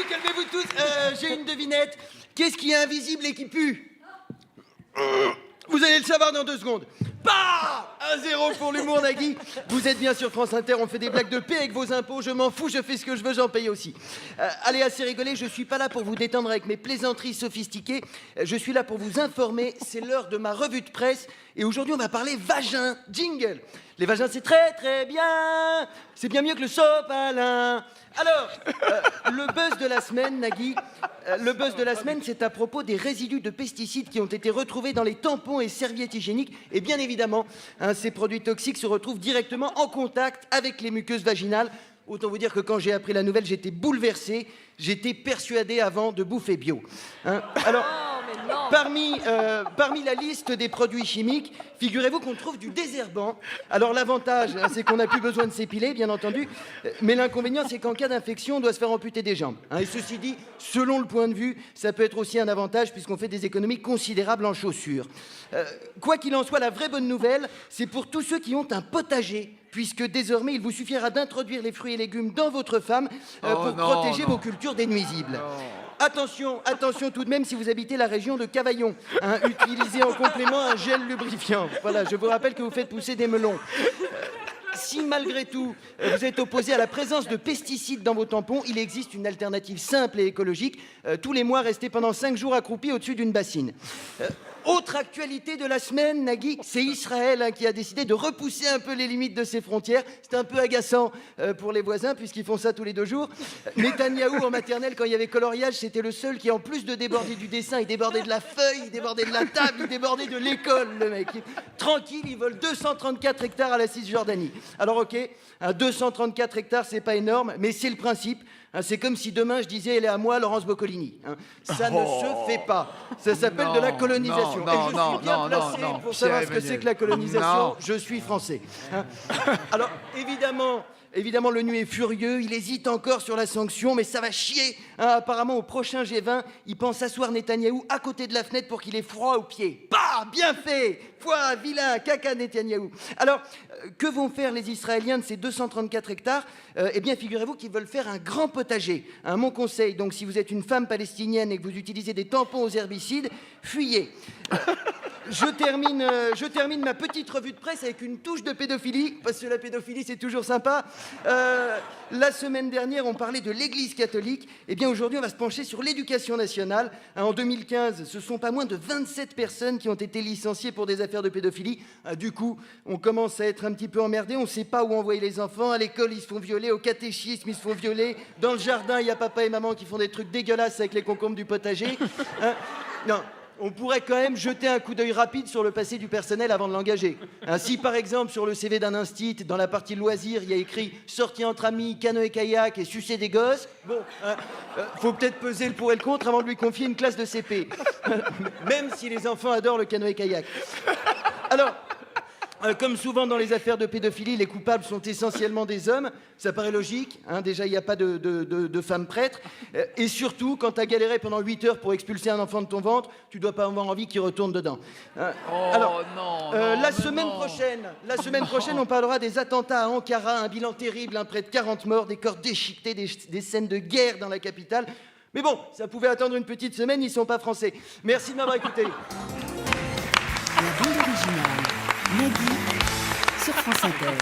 calmez-vous tous. J'ai une devinette. Qu'est-ce qui est invisible et qui pue? Vous allez le savoir dans 2 secondes. Bah 1-0 pour l'humour, Nagui. Vous êtes bien sur France Inter, on fait des blagues de paix avec vos impôts. Je m'en fous, je fais ce que je veux, j'en paye aussi. Allez, assez rigolé, je suis pas là pour vous détendre avec mes plaisanteries sophistiquées. Je suis là pour vous informer, c'est l'heure de ma revue de presse. Et aujourd'hui, on va parler vagin. Jingle. Les vagins, c'est très très bien. C'est bien mieux que le sopalin. Alors, le buzz de la semaine, Nagui, le buzz de la semaine, c'est à propos des résidus de pesticides qui ont été retrouvés dans les tampons et serviettes hygiéniques. Et bien évidemment, ces produits toxiques se retrouvent directement en contact avec les muqueuses vaginales. Autant vous dire que quand j'ai appris la nouvelle, j'étais bouleversé. J'étais persuadé avant de bouffer bio. Alors, parmi la liste des produits chimiques, figurez-vous qu'on trouve du désherbant. Alors l'avantage, c'est qu'on n'a plus besoin de s'épiler, bien entendu. Mais l'inconvénient, c'est qu'en cas d'infection, on doit se faire amputer des jambes. Et ceci dit, selon le point de vue, ça peut être aussi un avantage puisqu'on fait des économies considérables en chaussures. Quoi qu'il en soit, la vraie bonne nouvelle, c'est pour tous ceux qui ont un potager. Puisque désormais, il vous suffira d'introduire les fruits et légumes dans votre femme pour protéger vos cultures des nuisibles. Attention tout de même si vous habitez la région de Cavaillon. Utilisez en complément un gel lubrifiant. Voilà, je vous rappelle que vous faites pousser des melons. Si malgré tout, vous êtes opposé à la présence de pesticides dans vos tampons, il existe une alternative simple et écologique. Tous les mois, restez pendant 5 jours accroupi au-dessus d'une bassine. Autre actualité de la semaine, Nagui, c'est Israël qui a décidé de repousser un peu les limites de ses frontières. C'est un peu agaçant pour les voisins puisqu'ils font ça tous les 2 jours. Netanyahou en maternelle, quand il y avait coloriage, c'était le seul qui, en plus de déborder du dessin, il débordait de la feuille, il débordait de la table, il débordait de l'école, le mec. Tranquille, il vole 234 hectares à la Cisjordanie. Alors ok, 234 hectares, c'est pas énorme, mais c'est le principe. C'est comme si demain je disais, elle est à moi, Laurence Boccolini. Ça ne se fait pas. Ça s'appelle de la colonisation. Et je suis bien placé pour savoir ce que c'est que la colonisation. Je suis français. Alors, évidemment, l'ONU est furieux. Il hésite encore sur la sanction, mais ça va chier. Apparemment, au prochain G20, il pense asseoir Netanyahou à côté de la fenêtre pour qu'il ait froid aux pieds. Bah, bien fait. Foi, vilain, caca Netanyahou. Alors, que vont faire les Israéliens de ces 234 hectares? Eh bien, figurez-vous qu'ils veulent faire un grand potager. Mon conseil, donc, si vous êtes une femme palestinienne et que vous utilisez des tampons aux herbicides, fuyez. Je termine ma petite revue de presse avec une touche de pédophilie, parce que la pédophilie, c'est toujours sympa. La semaine dernière, on parlait de l'Église catholique. Eh bien, aujourd'hui, on va se pencher sur l'éducation nationale. En 2015, ce sont pas moins de 27 personnes qui ont été licenciées pour des affaires de pédophilie. Du coup, on commence à être un petit peu emmerdé. On ne sait pas où envoyer les enfants. À l'école, ils se font violer. Au catéchisme, ils se font violer. Dans le jardin, il y a papa et maman qui font des trucs dégueulasses avec les concombres du potager. Non. On pourrait quand même jeter un coup d'œil rapide sur le passé du personnel avant de l'engager. Si par exemple sur le CV d'un instit, dans la partie loisirs, il y a écrit sortie entre amis, canoë-kayak et sucer des gosses, bon, faut peut-être peser le pour et le contre avant de lui confier une classe de CP. Même si les enfants adorent le canoë-kayak. Alors, comme souvent dans les affaires de pédophilie, les coupables sont essentiellement des hommes. Ça paraît logique. Déjà, il n'y a pas de femmes prêtres. Et surtout, quand tu as galéré pendant 8 heures pour expulser un enfant de ton ventre, tu dois pas avoir envie qu'il retourne dedans. La semaine prochaine, on parlera des attentats à Ankara, un bilan terrible, près de 40 morts, des corps déchiquetés, des scènes de guerre dans la capitale. Mais bon, ça pouvait attendre une petite semaine, ils sont pas français. Merci de m'avoir écouté. La bande originale, Nagui, sur France Inter.